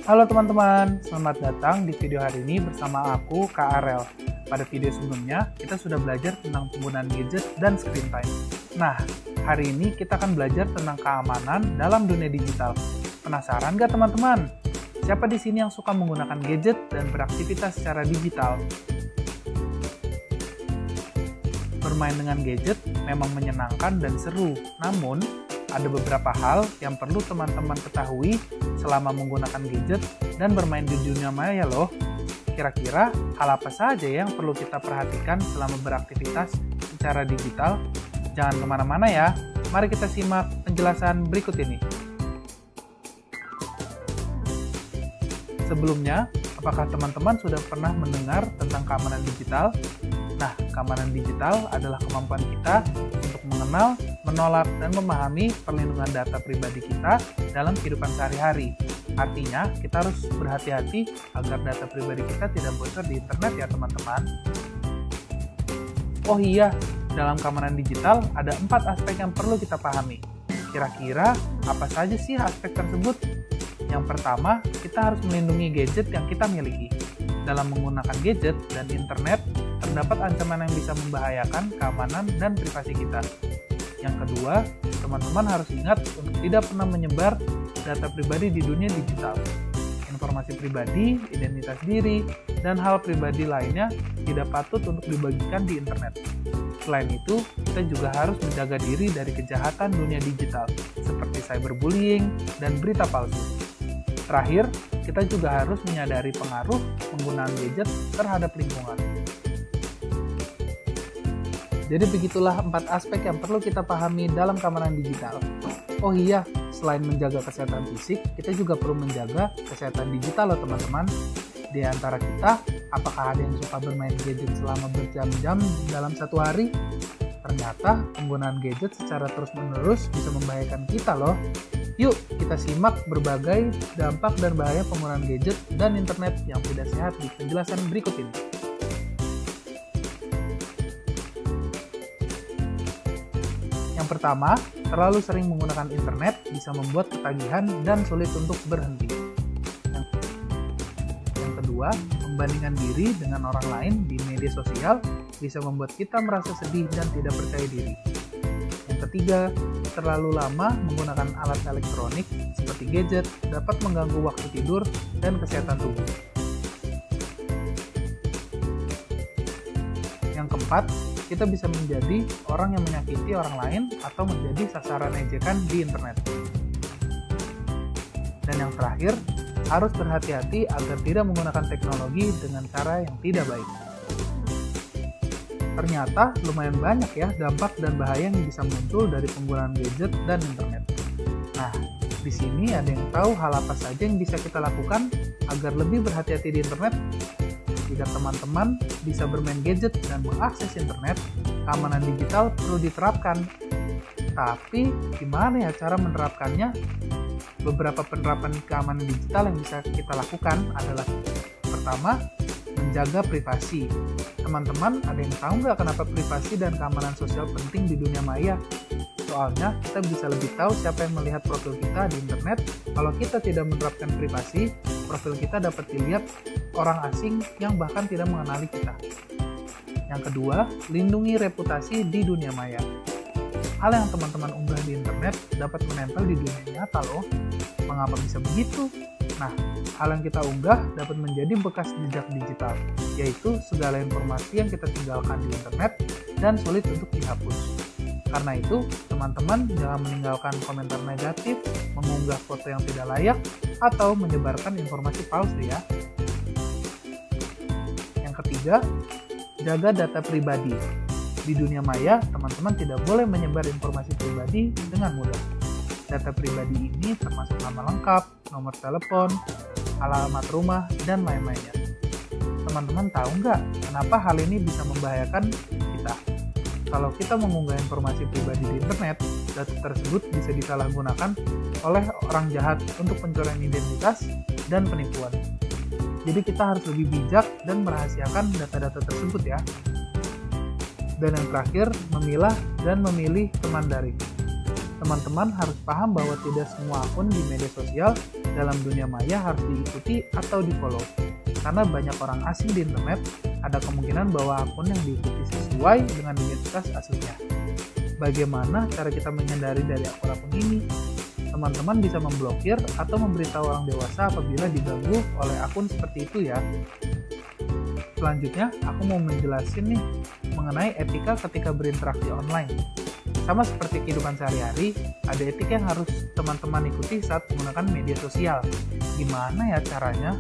Halo teman-teman, selamat datang di video hari ini bersama aku, Kak Arel. Pada video sebelumnya, kita sudah belajar tentang penggunaan gadget dan screen time. Nah, hari ini kita akan belajar tentang keamanan dalam dunia digital. Penasaran gak teman-teman? Siapa di sini yang suka menggunakan gadget dan beraktivitas secara digital? Bermain dengan gadget memang menyenangkan dan seru, namun ada beberapa hal yang perlu teman-teman ketahui selama menggunakan gadget dan bermain di dunia maya loh. Kira-kira hal apa saja yang perlu kita perhatikan selama beraktivitas secara digital? Jangan kemana-mana ya, mari kita simak penjelasan berikut ini. Sebelumnya, apakah teman-teman sudah pernah mendengar tentang keamanan digital? Nah, keamanan digital adalah kemampuan kita untuk mengenal, menolak, dan memahami perlindungan data pribadi kita dalam kehidupan sehari-hari. Artinya, kita harus berhati-hati agar data pribadi kita tidak bocor di internet ya teman-teman. Oh iya, dalam keamanan digital ada 4 aspek yang perlu kita pahami. Kira-kira apa saja sih aspek tersebut? Yang pertama, kita harus melindungi gadget yang kita miliki. Dalam menggunakan gadget dan internet, terdapat ancaman yang bisa membahayakan keamanan dan privasi kita. Yang kedua, teman-teman harus ingat untuk tidak pernah menyebar data pribadi di dunia digital. Informasi pribadi, identitas diri, dan hal pribadi lainnya tidak patut untuk dibagikan di internet. Selain itu, kita juga harus menjaga diri dari kejahatan dunia digital, seperti cyberbullying dan berita palsu. Terakhir, kita juga harus menyadari pengaruh penggunaan gadget terhadap lingkungan. Jadi begitulah 4 aspek yang perlu kita pahami dalam keamanan digital. Oh iya, selain menjaga kesehatan fisik, kita juga perlu menjaga kesehatan digital loh teman-teman. Di antara kita, apakah ada yang suka bermain gadget selama berjam-jam dalam satu hari? Ternyata penggunaan gadget secara terus-menerus bisa membahayakan kita loh. Yuk, kita simak berbagai dampak dan bahaya penggunaan gadget dan internet yang tidak sehat di penjelasan berikut ini. Yang pertama, terlalu sering menggunakan internet bisa membuat ketagihan dan sulit untuk berhenti. Yang kedua, membandingkan diri dengan orang lain di media sosial bisa membuat kita merasa sedih dan tidak percaya diri. Yang ketiga, terlalu lama menggunakan alat elektronik seperti gadget dapat mengganggu waktu tidur dan kesehatan tubuh. Yang keempat, kita bisa menjadi orang yang menyakiti orang lain atau menjadi sasaran ejekan di internet. Dan yang terakhir, harus berhati-hati agar tidak menggunakan teknologi dengan cara yang tidak baik. Ternyata lumayan banyak ya dampak dan bahaya yang bisa muncul dari penggunaan gadget dan internet. Nah, di sini ada yang tahu hal apa saja yang bisa kita lakukan agar lebih berhati-hati di internet? Jika teman-teman bisa bermain gadget dan mengakses internet, keamanan digital perlu diterapkan. Tapi, gimana ya cara menerapkannya? Beberapa penerapan keamanan digital yang bisa kita lakukan adalah: pertama, menjaga privasi. Teman-teman, ada yang tahu nggak kenapa privasi dan keamanan sosial penting di dunia maya? Soalnya, kita bisa lebih tahu siapa yang melihat profil kita di internet. Kalau kita tidak menerapkan privasi, profil kita dapat dilihat orang asing yang bahkan tidak mengenali kita. Yang kedua, lindungi reputasi di dunia maya. Hal yang teman-teman unggah di internet dapat menempel di dunia nyata loh. Mengapa bisa begitu? Nah, hal yang kita unggah dapat menjadi bekas jejak digital, yaitu segala informasi yang kita tinggalkan di internet dan sulit untuk dihapus. Karena itu, teman-teman jangan meninggalkan komentar negatif, mengunggah foto yang tidak layak, atau menyebarkan informasi palsu ya. Yang ketiga, jaga data pribadi. Di dunia maya, teman-teman tidak boleh menyebar informasi pribadi dengan mudah. Data pribadi ini termasuk nama lengkap, nomor telepon, alamat rumah, dan lain-lainnya. Teman-teman tahu nggak kenapa hal ini bisa membahayakan kita? Kalau kita mengunggah informasi pribadi di internet, data tersebut bisa disalahgunakan oleh orang jahat untuk pencurian identitas dan penipuan. Jadi kita harus lebih bijak dan merahasiakan data-data tersebut ya. Dan yang terakhir, memilah dan memilih teman daring. Teman-teman harus paham bahwa tidak semua akun di media sosial dalam dunia maya harus diikuti atau di-follow. Karena banyak orang asing di internet, ada kemungkinan bahwa akun yang diikuti sesuai dengan identitas aslinya. Bagaimana cara kita menghindari dari akun-akun ini? Teman-teman bisa memblokir atau memberitahu orang dewasa apabila diganggu oleh akun seperti itu ya. Selanjutnya, aku mau menjelasin nih mengenai etika ketika berinteraksi online. Sama seperti kehidupan sehari-hari, ada etika yang harus teman-teman ikuti saat menggunakan media sosial. Gimana ya caranya?